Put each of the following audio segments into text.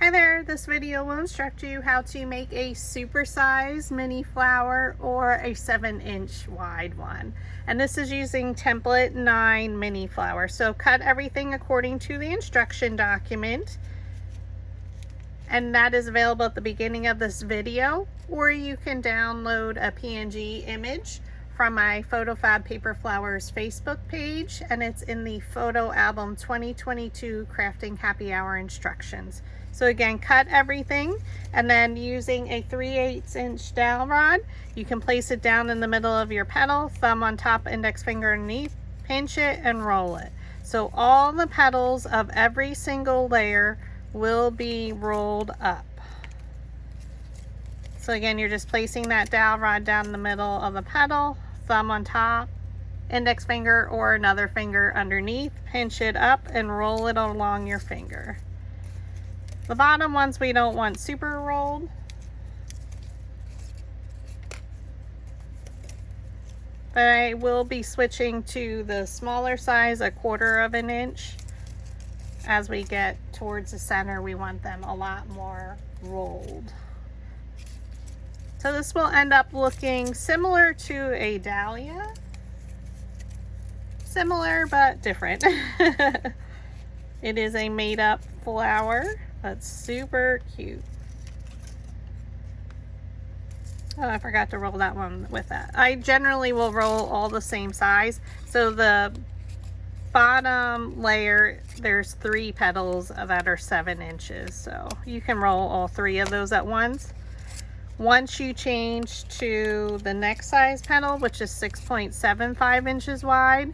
Hi there, this video will instruct you how to make a supersized mini flower or a 7-inch wide one. And this is using template 9 mini flower. So cut everything according to the instruction document. And that is available at the beginning of this video, or you can download a PNG image from my PhotoFabPaperFlowers Facebook page, and it's in the photo album 2022 Crafting Happy Hour instructions. So again, cut everything, and then using a 3/8 inch dowel rod, you can place it down in the middle of your petal, thumb on top, index finger underneath, pinch it and roll it. So all the petals of every single layer will be rolled up. So again, you're just placing that dowel rod down the middle of the petal, thumb on top, index finger or another finger underneath, pinch it up and roll it along your finger. The bottom ones we don't want super rolled. But I will be switching to the smaller size, 1/4 of an inch. As we get towards the center, we want them a lot more rolled. So this will end up looking similar to a dahlia. Similar but different. It is a made up flower that's super cute. Oh, I forgot to roll that one with that. I generally will roll all the same size. So the bottom layer, there's 3 petals that are 7 inches. So you can roll all 3 of those at once. Once you change to the next size petal, which is 6.75 inches wide,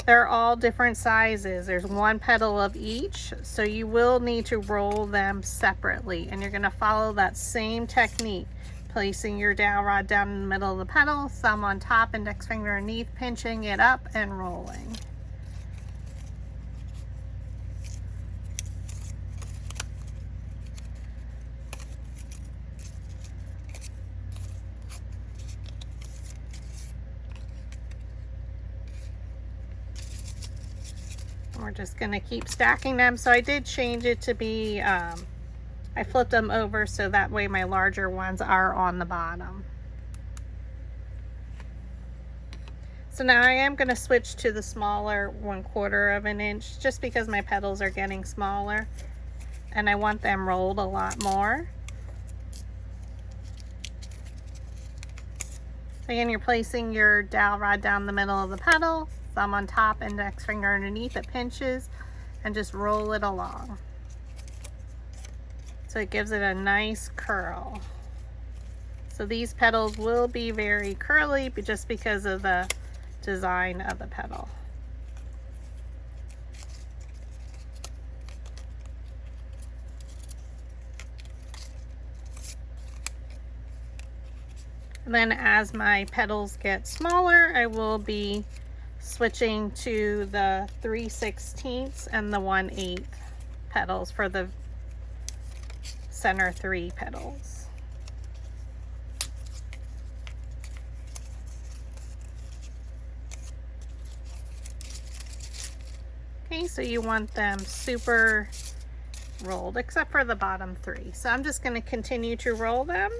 they're all different sizes. There's 1 petal of each, so you will need to roll them separately, and you're going to follow that same technique, placing your dowel rod down in the middle of the petal, thumb on top, index finger underneath, pinching it up and rolling. We're just going to keep stacking them. So I did change it to be, I flipped them over so that way my larger ones are on the bottom. So now I am going to switch to the smaller 1/4 of an inch just because my petals are getting smaller and I want them rolled a lot more. Again, you're placing your dowel rod down the middle of the petal, thumb on top, index finger underneath, it pinches, and just roll it along. So it gives it a nice curl. So these petals will be very curly just because of the design of the petal. And then as my petals get smaller, I will be switching to the 3/16 and the 1/8 petals for the center 3 petals. Okay, so you want them super rolled except for the bottom 3. So I'm just going to continue to roll them.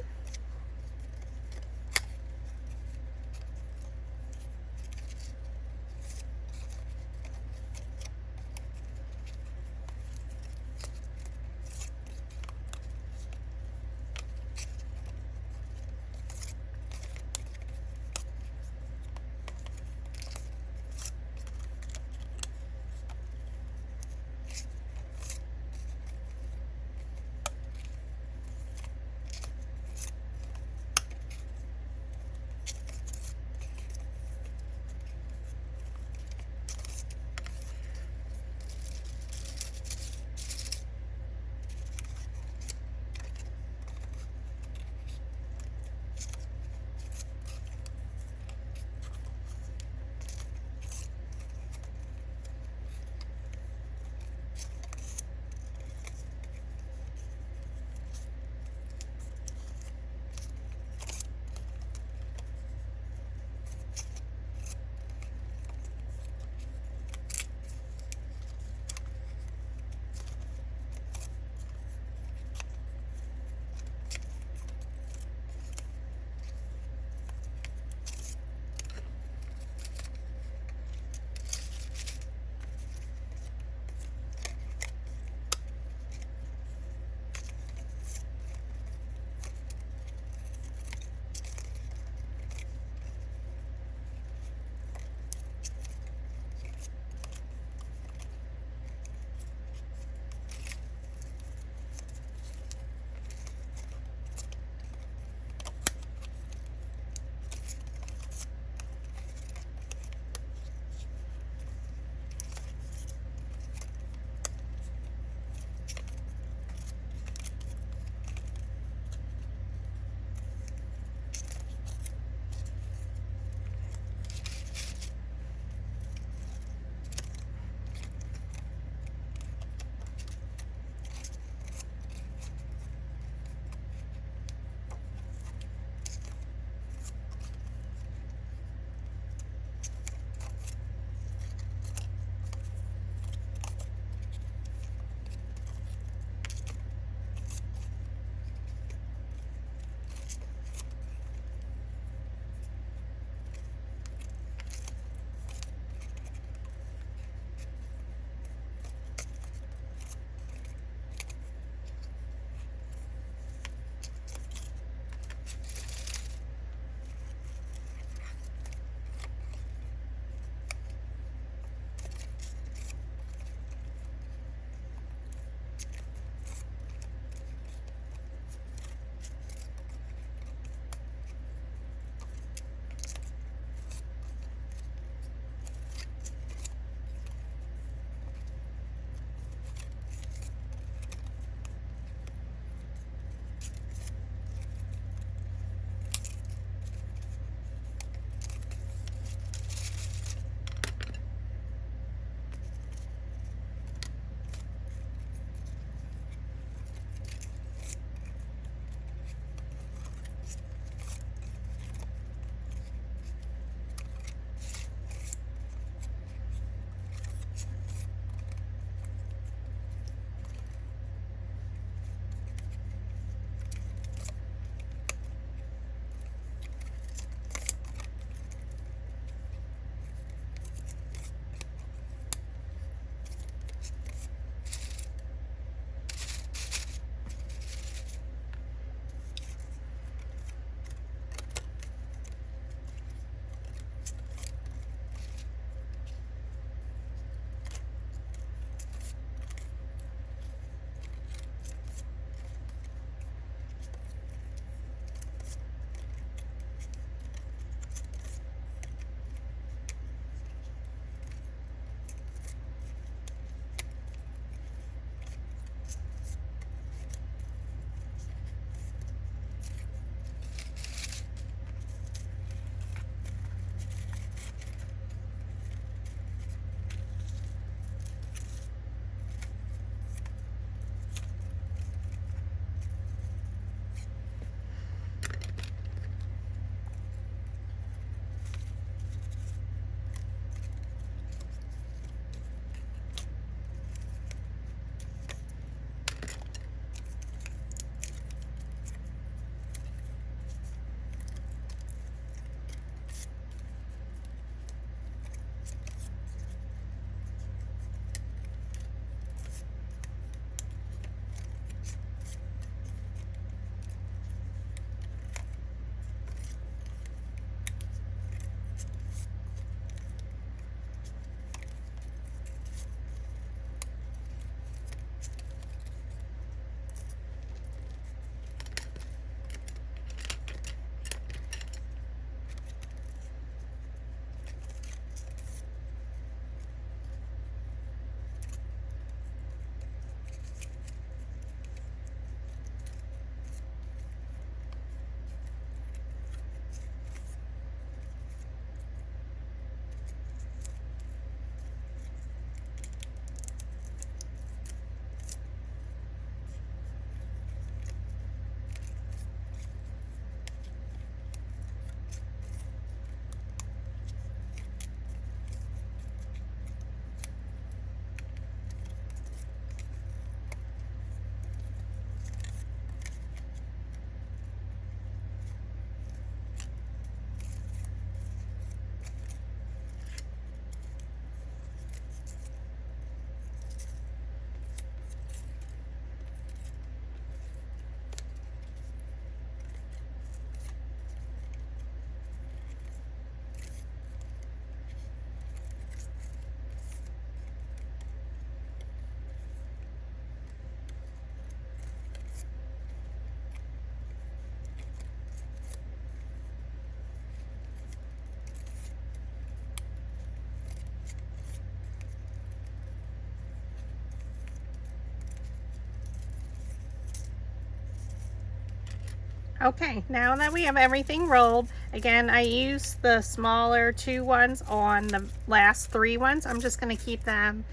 Okay, now that we have everything rolled, again, I use the smaller 2 ones on the last 3 ones. I'm just going to keep them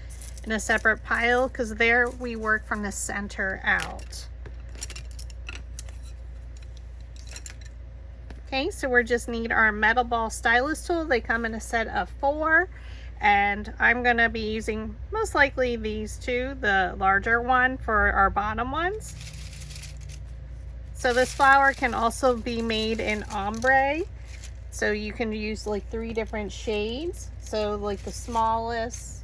in a separate pile because there we work from the center out. Okay, so we just need our metal ball stylus tool. They come in a set of 4, and I'm going to be using most likely these 2, the larger one for our bottom ones. So this flower can also be made in ombre. So you can use like 3 different shades. So like the smallest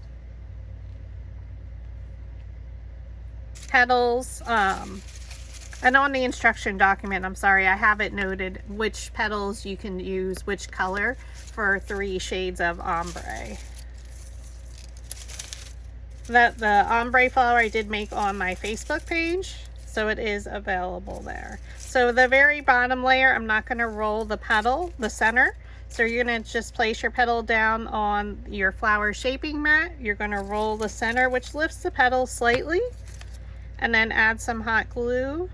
petals, and on the instruction document, I'm sorry, I have it noted which petals you can use, which color for 3 shades of ombre. The ombre flower I did make on my Facebook page, so it is available there. So the very bottom layer, I'm not going to roll the petal, the center. So you're going to just place your petal down on your flower shaping mat. You're going to roll the center, which lifts the petal slightly, and then add some hot glue.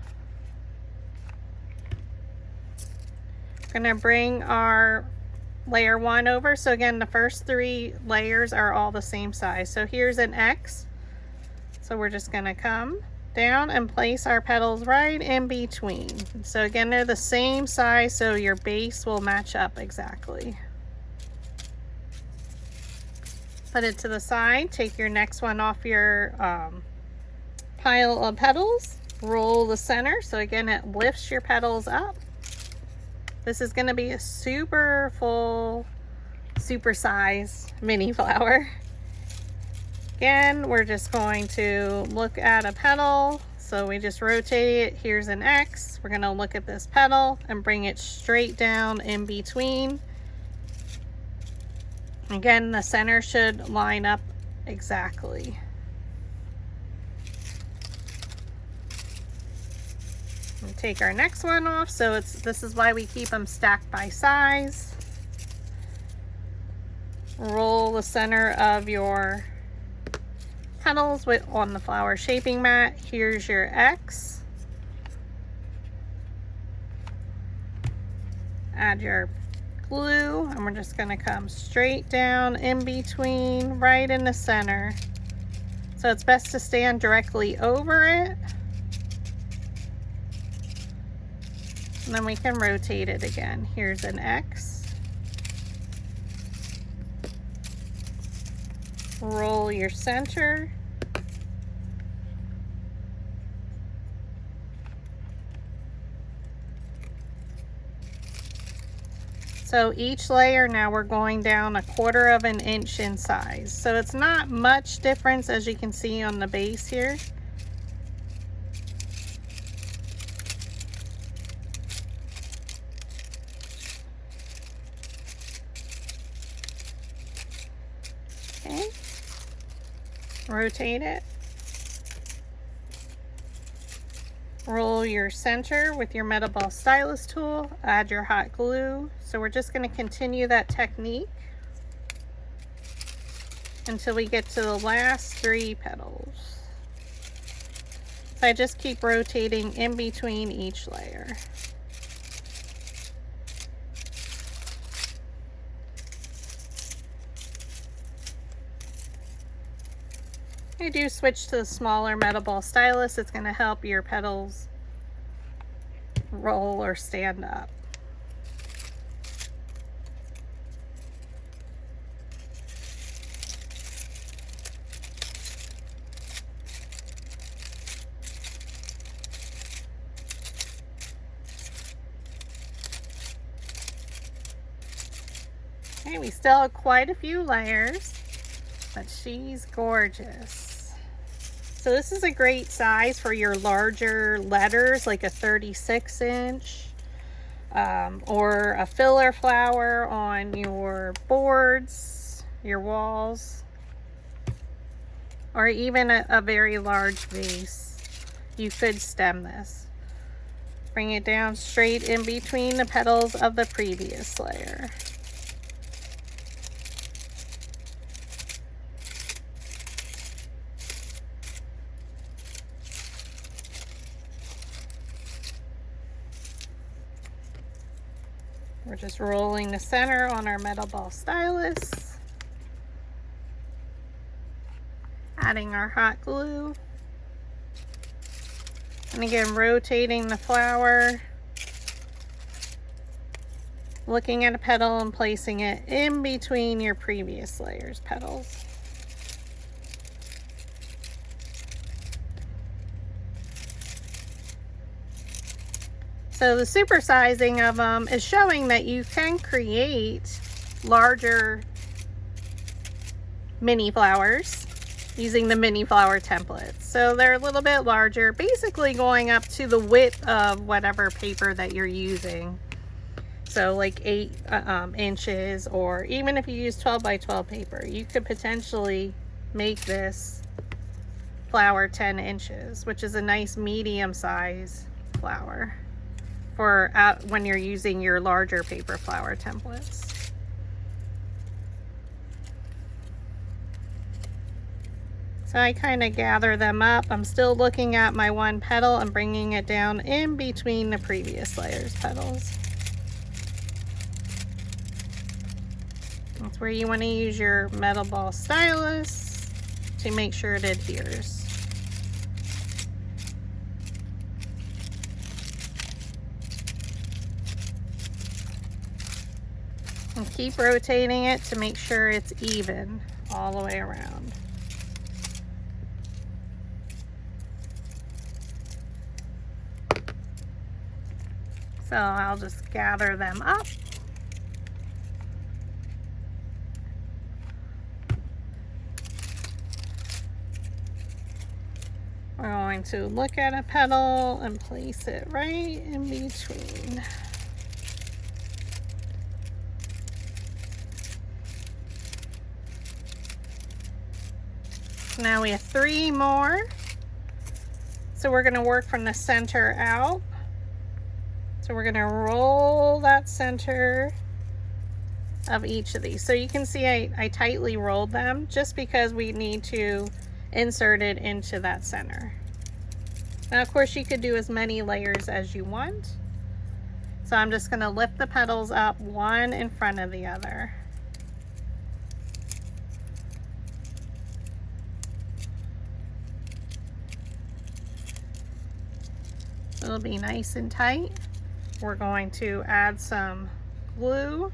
Going to bring our layer 1 over. So again, the first 3 layers are all the same size. So here's an X. So we're just going to come down and place our petals right in between. So again, they're the same size, so your base will match up exactly. Put it to the side. Take your next one off your pile of petals. Roll the center. So again, it lifts your petals up. This is going to be a super full, super size mini flower. Again, we're just going to look at a petal. So we just rotate it. Here's an X. We're going to look at this petal and bring it straight down in between. Again, the center should line up exactly. We'll take our next one off. So this is why we keep them stacked by size. Roll the center of your petals on the flower shaping mat. Here's your X. Add your glue, and we're just going to come straight down in between, right in the center. So it's best to stand directly over it. And then we can rotate it again. Here's an X. Roll your center. So each layer now we're going down 1/4 of an inch in size. So it's not much difference, as you can see on the base here. Okay. Rotate it. Roll your center with your metal ball stylus tool. Add your hot glue. So we're just going to continue that technique until we get to the last 3 petals. So I just keep rotating in between each layer. I do switch to the smaller metal ball stylus. It's going to help your petals roll or stand up. Okay, we still have quite a few layers, but she's gorgeous. So this is a great size for your larger letters, like a 36-inch, or a filler flower on your boards, your walls, or even a very large vase. You could stem this. Bring it down straight in between the petals of the previous layer. We're just rolling the center on our metal ball stylus, adding our hot glue, and again rotating the flower, looking at a petal and placing it in between your previous layer's petals. So the supersizing of them is showing that you can create larger mini flowers using the mini flower templates. So they're a little bit larger, basically going up to the width of whatever paper that you're using. So like 8 inches, or even if you use 12 by 12 paper, you could potentially make this flower 10 inches, which is a nice medium size flower for when you're using your larger paper flower templates. So I kind of gather them up. I'm still looking at my one petal and bringing it down in between the previous layer's petals. That's where you want to use your metal ball stylus to make sure it adheres. And keep rotating it to make sure it's even all the way around. So I'll just gather them up. We're going to look at a petal and place it right in between. Now we have 3 more. So we're going to work from the center out. So we're going to roll that center of each of these. So you can see I tightly rolled them just because we need to insert it into that center. Now of course you could do as many layers as you want. So I'm just going to lift the petals up one in front of the other. It'll be nice and tight. We're going to add some glue.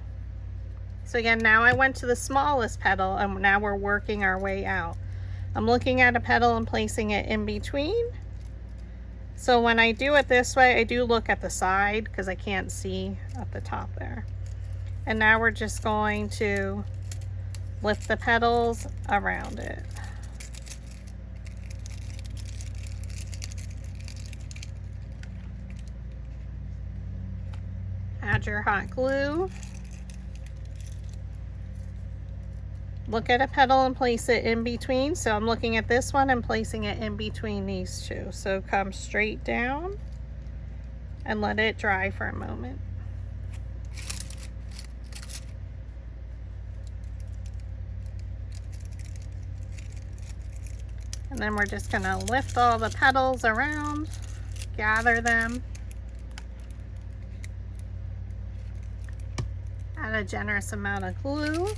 So again, now I went to the smallest petal and now we're working our way out. I'm looking at a petal and placing it in between. So when I do it this way, I do look at the side because I can't see at the top there. And now we're just going to lift the petals around it. Add your hot glue. Look at a petal and place it in between. So I'm looking at this one and placing it in between these two. So come straight down and let it dry for a moment. And then we're just going to lift all the petals around, gather them. Add a generous amount of glue.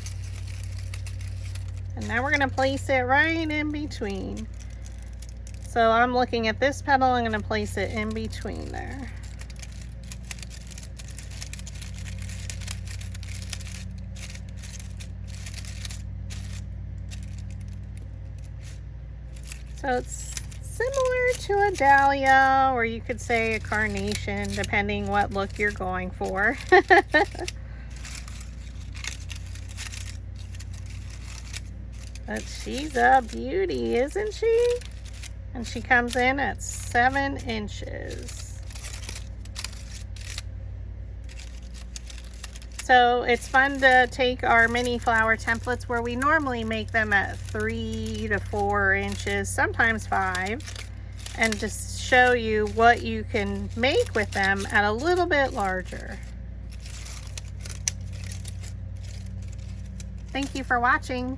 And now we're going to place it right in between. So I'm looking at this petal, I'm going to place it in between there. So it's similar to a dahlia, or you could say a carnation, depending what look you're going for. But she's a beauty, isn't she? And she comes in at 7 inches. So it's fun to take our mini flower templates where we normally make them at 3 to 4 inches, sometimes 5, and just show you what you can make with them at a little bit larger. Thank you for watching.